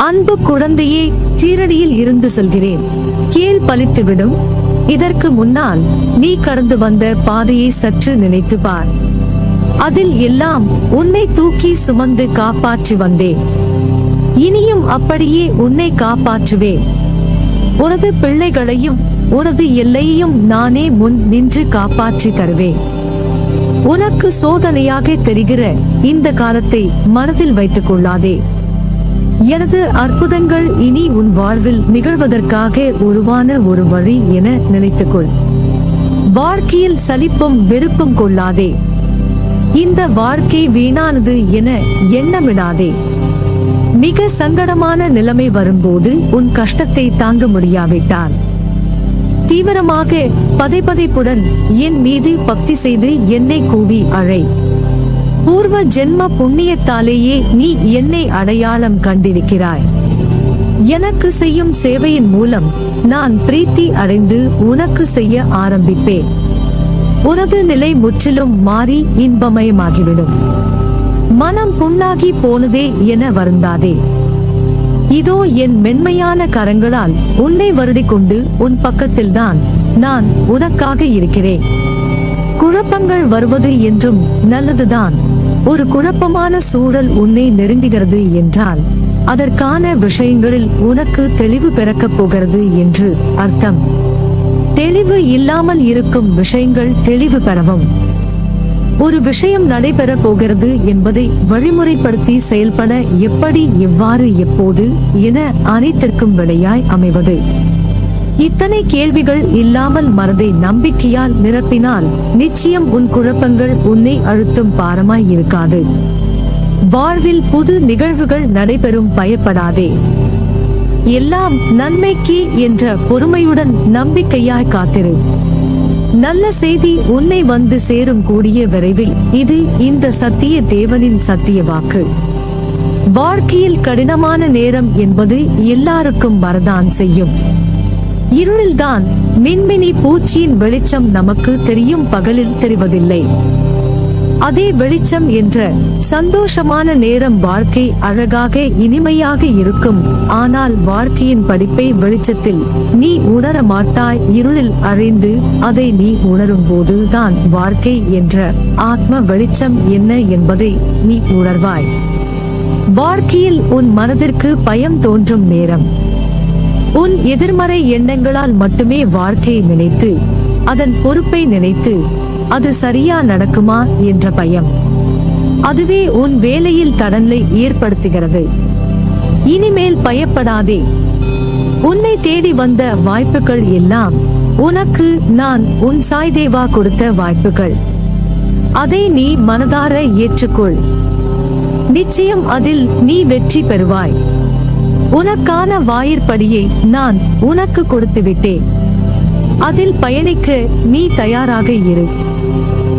அன்பு குழந்தையே, சீரடியில் இருந்து சொல்கிறேன், கேள், பலித்துவிடும். இதற்கு முன்னால் நீ கடந்து வந்த பாதையை சற்று நினைத்து பார். அதில் எல்லாம் உன்னை தூக்கி சுமந்து காப்பாற்றி வந்தேன். இனியும் அப்படியே உன்னை காப்பாற்றுவேன். உனது பிள்ளைகளையும் உனது எல்லையையும் நானே முன் நின்று காப்பாற்றி தருவேன். உனக்கு சோதனையாக தெரிகிற இந்த காலத்தை மனதில் வைத்துக் கொள்ளாதே. எனது அற்புதங்கள் இனி உன் வாழ்வில் நிகழ்வதற்காக உருவான ஒரு வழி என நினைத்துக்கொள். வாழ்க்கையில் சலிப்பும் வெறுப்பும் கொள்ளாதே. இந்த வாழ்க்கை வீணானது என எண்ணமிடாதே. மிக சங்கடமான நிலைமை வரும்போது உன் கஷ்டத்தை தாங்க முடியாவிட்டால் தீவிரமாக பதைபதைப்புடன் என் மீது பக்தி செய்து என்னை கூவி அழை. பூர்வ ஜென்ம புண்ணியத்தாலேயே நீ என்னை அடையாளம் கண்டிருக்கிறாய். எனக்கு செய்யும் சேவையின் மூலம் நான் பிரீத்தி அடைந்து உனக்கு செய்ய ஆரம்பிப்பேன். உனது நிலை முற்றிலும் மாறி இன்பமயமாகிவிடும். மனம் புண்ணாகி போனதே என வருந்தாதே. இதோ என் மென்மையான கரங்களால் உன்னை வருடிக்கொண்டு உன் பக்கத்தில்தான் நான் உனக்காக இருக்கிறேன். குழப்பங்கள் வருவது என்றும் நல்லதுதான். ஒரு குழப்பமான சூழல் உன்னை நெருங்குகிறது என்றால் அதற்கான விஷயங்களில் உனக்கு தெளிவு பிறக்கப் போகிறது என்று அர்த்தம். தெளிவு இல்லாமல் இருக்கும் விஷயங்கள் தெளிவு பெறவும், ஒரு விஷயம் நடைபெற போகிறது என்பதை வழிமுறைப்படுத்தி செயல்பட எப்படி, எவ்வாறு, எப்போது என அனைத்திற்கும் விடையாய் அமைவது. இத்தனை கேள்விகள் இல்லாமல் மனதை நம்பிக்கையால் நிரப்பினால் நிச்சயம் உன் குழப்பங்கள் உன்னை அழுத்தும் பாரமாய் இருக்காது. வாழ்வில் புது நிகழ்வுகள் நடைபெறும், பயப்படாதே. எல்லாம் நன்மைக்கு என்ற பொறுமையுடன் நம்பிக்கையாய் காத்திரு. நல்ல செய்தி உன்னை வந்து சேரும் கூடிய விரைவில். இது இந்த சத்திய தேவனின் சத்திய வாக்கு. வாழ்க்கையில் கடினமான நேரம் என்பது எல்லாருக்கும் வரதான் செய்யும். இருளில்தான் மின்மினி பூச்சியின் வெளிச்சம் நமக்கு தெரியும், பகலில் தெரிவதில்லை. அதே வெளிச்சம் என்ற சந்தோஷமான நேரம் வாழ்க்கை அழகாக இனிமையாக இருக்கும். ஆனால் வாழ்க்கையின் படிப்பை வெளிச்சத்தில் நீ உணர மாட்டாய். இருளில் அழிந்து அதை நீ உணரும் போதுதான் வாழ்க்கை என்ற ஆத்ம வெளிச்சம் என்ன என்பதை நீ உணர்வாய். வாழ்க்கையில் உன் மனதிற்கு பயம் தோன்றும் நேரம், உன் எதிர்மறை எண்ணங்களால் மட்டுமே வாழ்க்கையை நினைத்து அதன் பொறுப்பை நினைத்து அது சரியா நடக்குமா என்ற பயம், அதுவே உன் வேலையில் தடங்களை ஏற்படுத்துகிறது. இனிமேல் பயப்படாதே. உன்னை தேடி வந்த வாய்ப்புகள் எல்லாம் உனக்கு நான் உன் சாய்தேவா கொடுத்த வாய்ப்புகள். அதை நீ மனதார ஏற்றுக்கொள். நிச்சயம் அதில் நீ வெற்றி பெறுவாய். உனக்கான வாயிற்படியை நான் உனக்கு கொடுத்து விட்டேன். அதில் பயணிக்க நீ தயாராக இரு.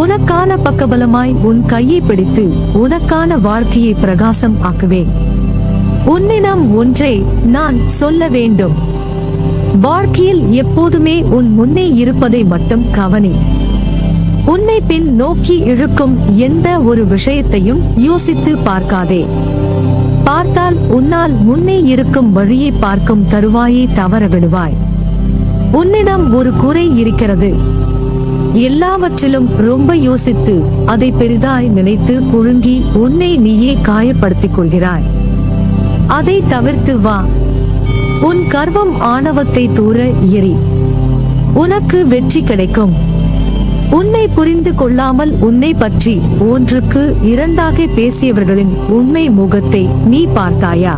உனக்கான பக்கபலமாய் உன் கையை பிடித்து உனக்கான வாழ்க்கையை பிரகாசம் ஆக்குவேன். உன்னிடம் ஒன்றை நான் சொல்ல வேண்டும். வாழ்க்கையில் எப்போதுமே உன் முன்னே இருப்பதை மட்டும் கவனி. உன்னை பின் நோக்கி இழுக்கும் எந்த ஒரு விஷயத்தையும் யோசித்து பார்க்காதே. பார்த்தால் உன்னால் முன்னே இருக்கும் வழியை பார்க்கும் தருவாயை தவற விடுவாய். உன்னிடம் ஒரு குறை இருக்கிறது. எல்லாவற்றிலும் ரொம்ப யோசித்து அதை பெரிதாய் நினைத்து புழுங்கி உன்னை நீயே காயப்படுத்திக் கொள்கிறாய். அதை தவிர்த்து வா. உன் கர்வம் ஆணவத்தை தூர எறி. உனக்கு வெற்றி கிடைக்கும். உன்னை புரிந்து கொள்ளாமல் உன்னை பற்றி ஒன்றுக்கு இரண்டாக பேசியவர்களின் உண்மை முகத்தை நீ பார்த்தாயா?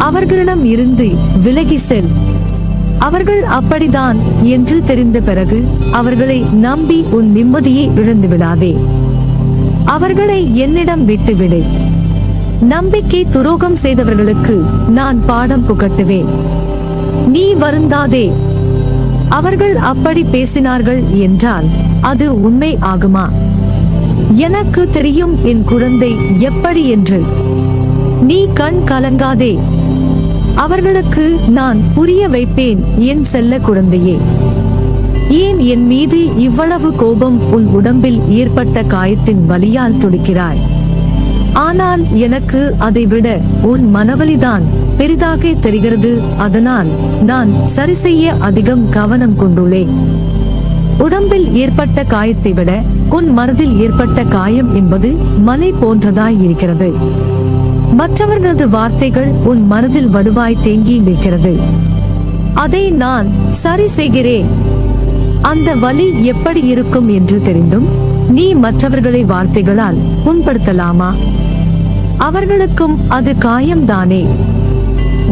அவர்களிடம் இருந்து விலகி செல். அவர்கள் அப்படிதான் என்று தெரிந்த பிறகு அவர்களை நம்பி உன் நிம்மதியை இழந்து விடாதே. அவர்களை என்னிடம் விட்டுவிடு. நம்பிக்கை துரோகம் செய்தவர்களுக்கு நான் பாடம் புகட்டுவேன். நீ வருந்தாதே. அவர்கள் அப்படி பேசினார்கள் என்றால் அது உண்மை ஆகுமா? எனக்கு தெரியும் என் குழந்தை எப்படி என்று. நீ கண் கலங்காதே. அவர்களுக்கு நான் புரிய வைப்பேன் என் செல்ல குழந்தையே. ஏன் என் மீது இவ்வளவு கோபம்? உன் உடம்பில் ஏற்பட்ட காயத்தின் வலியால் துடிக்கிறாய். ஆனால் எனக்கு அதைவிட உன் மனவலிதான் பெரிதாக தெரிகிறது. அதனால் நான் சரி செய்ய அதிகம் கவனம் கொண்டுள்ளேன். உடம்பில் ஏற்பட்ட காயத்தை விட உன் மனதில் ஏற்பட்ட காயம் என்பது மலை போன்றதாய் இருக்கிறது. மற்றவர்களது வார்த்தைகள் உன் மனதில் வடுவாய் தேங்கி நிற்கிறது. அதை நான் சரி செய்கிறேன். அந்த வலி எப்படி இருக்கும் என்று தெரிந்தும் நீ மற்றவர்களை வார்த்தைகளால் புண்படுத்தலாமா? அவர்களுக்கும் அது காயம்தானே.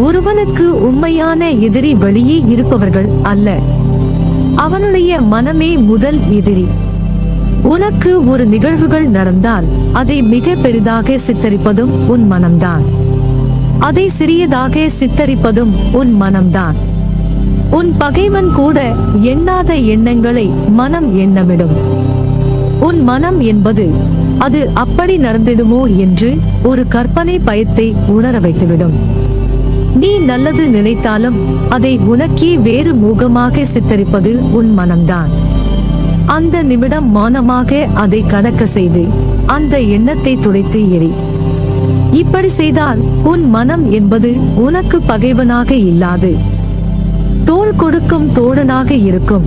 ஒருவனுக்கு உண்மையான எதிரி வெளியே இருப்பவர்கள் அல்ல, அவனுடைய மனமே முதல் எதிரி. உனக்கு ஒரு நிகழ்வுகள் நடந்தால் அதை மிக பெரிதாக சித்தரிப்பதும் உன் மனம்தான். அதை சிறியதாக சித்தரிப்பதும் உன் மனம்தான். உன் பகைவன் கூட எண்ணாத எண்ணங்களை மனம் எண்ணமிடும். உன் மனம் என்பது அது அப்படி நடந்திடுமோ என்று ஒரு கற்பனை பயத்தை உணர வைத்துவிடும். நீ நல்லது நினைத்தாலும் அதை உனக்கே வேறு முகமாக சித்தரிப்பது உன் மனம்தான். அந்த நிமிடம் மௌனமாக அதை கடக்க செய்து அந்த எண்ணத்தை துடைத்து எறி. இப்படி செய்தால் உன் மனம் என்பது உனக்கு பகைவனாக இல்லாது தோள் கொடுக்கும் தோழனாக இருக்கும்.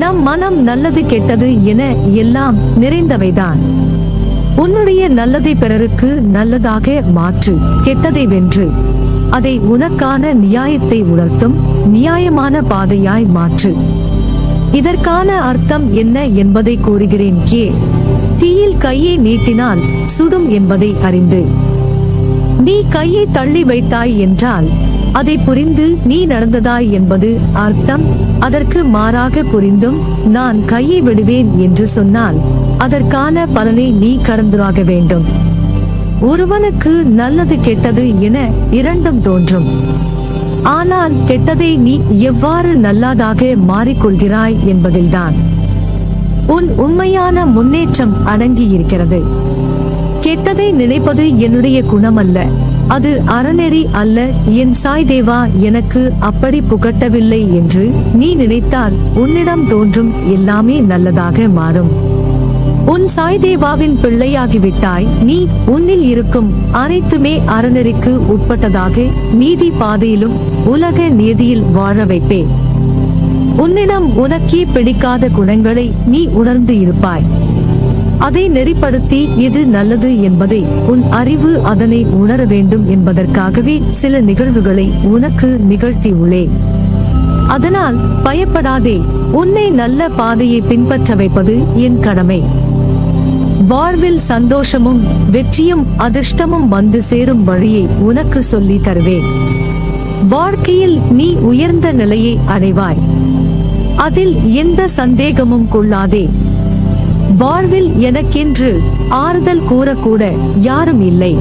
நம் மனம் நல்லது கெட்டது என எல்லாம் நிறைந்தவைதான். உன்னுடைய நல்லதை பிறருக்கு நல்லதாக மாற்று, கெட்டதை வென்று அதை உனக்கான நியாயத்தை உணர்த்தும் நியாயமான பாதையாய் மாற்று. இதற்கான அர்த்தம் என்ன என்பதை கூறுகிறேன் கே. தீயில் கையை நீட்டினால் சுடும் என்பதை அறிந்து நீ கையை தள்ளி வைத்தாய் என்றால் அதை புரிந்து நீ நடந்ததாய் என்பது அர்த்தம். அதற்கு மாறாக புரிந்தும் நான் கையை விடுவேன் என்று சொன்னால் அதற்கான பலனை நீ கடந்துவாக வேண்டும். ஒருவனுக்கு நல்லது கெட்டது என இரண்டும் தோன்றும். ஆனால் கெட்டதை நீ எவ்வாறு நல்லதாக மாறிக்கொள்கிறாய் என்பதில்தான் உன் உண்மையான முன்னேற்றம் அடங்கி இருக்கிறது. கெட்டதை நினைப்பது என்னுடைய குணமல்ல, அது அறநெறி அல்ல. என் சாய் தேவா எனக்கு அப்படி புகட்டவில்லை என்று நீ நினைத்தால் உன்னிடம் தோன்றும் எல்லாமே நல்லதாக மாறும். உன் சாய் தேவாவின் பிள்ளையாகிவிட்டாய். நீ உன்னில் இருக்கும் அனைத்துமே அறநெறிக்கு உட்பட்டதாக நீதி பாதையிலும் உலக நீதியில் வாழ வைப்பேன். உன்னிடம் உனக்கே பிடிக்காத குணங்களை நீ உணர்ந்து இருப்பாய். அதை நெறிப்படுத்தி எது நல்லது என்பதை உன் அறிவு அதனை உணர வேண்டும் என்பதற்காகவே சில நிகழ்வுகளை உனக்கு நிகழ்த்தி உள்ளேன். அதனால் பயப்படாதே. உன்னை நல்ல பாதையை பின்பற்ற வைப்பது என் கடமை. வாழ்வில் சந்தோஷமும் வெற்றியும் அதிர்ஷ்டமும் வந்து சேரும் வழியை உனக்கு சொல்லி தருவேன். வாழ்க்கையில் நீ உயர்ந்த நிலையை அடைவாய், அதில் எந்த சந்தேகமும் கொள்ளாதே. வாழ்வில் எனக்கென்று ஆறுதல் கூறக்கூட யாரும் இல்லை.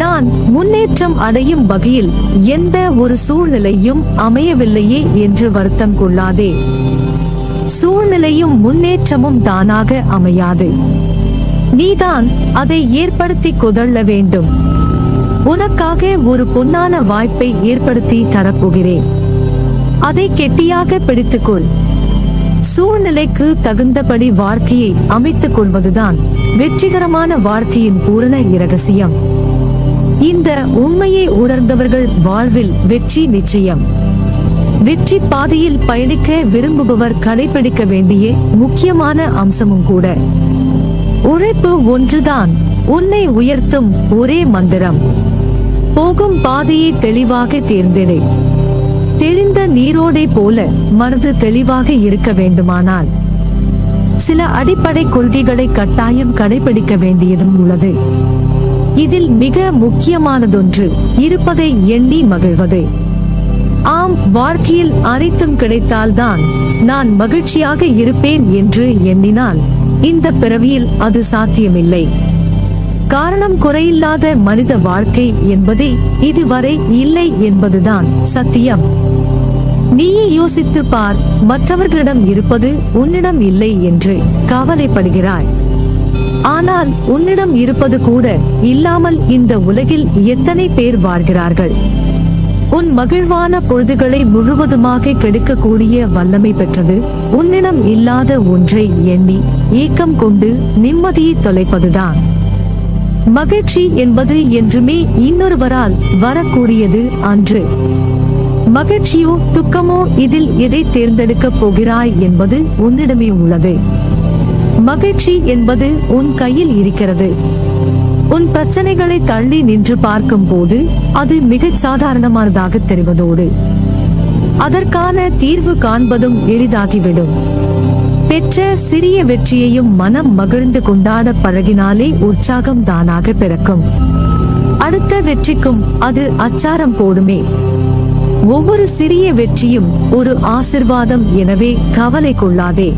நான் முன்னேற்றம் அடையும் வகையில் எந்த ஒரு சூழ்நிலையும் அமையவில்லையே என்று வருத்தம் கொள்ளாதே. சூழ்நிலையும் முன்னேற்றமும் தானாக அமையாது, நீதான் அதை ஏற்படுத்தி கொள்ள வேண்டும். உனக்காக ஒரு பொன்னான வாய்ப்பை ஏற்படுத்தி தரப்போகிறேன். அதை கெட்டியாக பிடித்துக்கொள். சூழ்நிலைக்கு தகுந்தபடி வாழ்க்கையை அமைத்துக் கொள்வதுதான் வெற்றிகரமான வாழ்க்கையின் பூரண இரகசியம். இந்த உண்மையை உணர்ந்தவர்கள் வாழ்வில் வெற்றி நிச்சயம். வெற்றி பாதையில் பயணிக்க விரும்புபவர் கடைபிடிக்க வேண்டிய முக்கியமான அம்சமும் கூட. உழைப்பு ஒன்றுதான் உன்னை உயர்த்தும் ஒரே மந்திரம். போகும் பாதையை தெளிவாக தேர்ந்தெடு. தெளிந்த நீரோடை போல மனது தெளிவாக இருக்க வேண்டுமானால் சில அடிப்படை கொள்கைகளை கட்டாயம் கடைபிடிக்க வேண்டியதும் உள்ளது. இதில் மிக முக்கியமானதொன்று இருப்பதை எண்ணி மகிழ்வது. ஆம், வாழ்க்கையில் அனைத்தும் கிடைத்தால்தான் நான் மகிழ்ச்சியாக இருப்பேன் என்று எண்ணினால் இந்த பிறவியில் அது சாத்தியமில்லை. காரணம், குறையில்லாத மனித வாழ்க்கை என்பதே இதுவரை இல்லை என்பதுதான் சத்தியம். நீயே யோசித்து பார். மற்றவர்களிடம் இருப்பது உன்னிடம் இல்லை என்று கவலைப்படுகிறாய். ஆனால் உன்னிடம் இருப்பது கூட இல்லாமல் இந்த உலகில் எத்தனை பேர் வாழ்கிறார்கள். உன் மகிழ்வான பொழுதுகளை முழுவதுமாக கெடுக்கக்கூடிய வல்லமை பெற்றது உன்னிடம் இல்லாத ஒன்றை எண்ணி ஏக்கம் கொண்டு நிம்மதியை தொலைப்பதுதான். மகிழ்ச்சி என்பது என்றுமே இன்னொருவரால் வரக்கூடியது அன்று. மகிழ்ச்சியோ துக்கமோ இதில் எதை தேர்ந்தெடுக்கப் போகிறாய் என்பது உன்னிடமே உள்ளது. மகிழ்ச்சி என்பது உன் கையில் இருக்கிறது. உன் பிரச்சனைகளை தள்ளி நின்று பார்க்கும் போது அது மிகச் சாதாரணமானதாக தெரிவதோடு அதற்கான தீர்வு காண்பதும் எளிதாகிவிடும். பெற்ற சிறிய வெற்றியையும் மனம் மகிழ்ந்து கொண்டாட பழகினாலே உற்சாகம் தானாக பிறக்கும். அடுத்த வெற்றிக்கும் அது அச்சாரம் போடுமே. ஒவ்வொரு சிறிய வெற்றியும் ஒரு ஆசிர்வாதம், எனவே கவலை கொள்ளாதே.